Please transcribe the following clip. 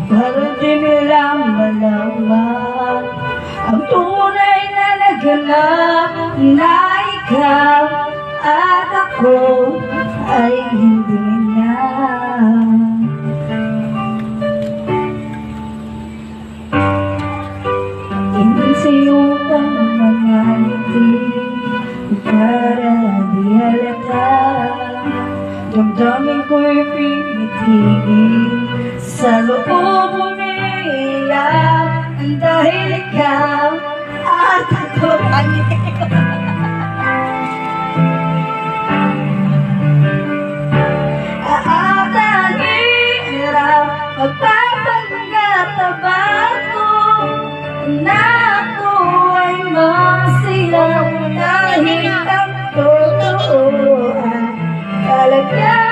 para di nilang malaman ang tunay na naganap na ikaw at ako ay hindi na. Insiyo ang mga ngiti para di halata. Damdamin ko'y pinitigil sa loob umiiyak dahil ikaw at ako ang ang hirap magpapanggap na bago na ako ay masaya dahil ang totoo ay talaga.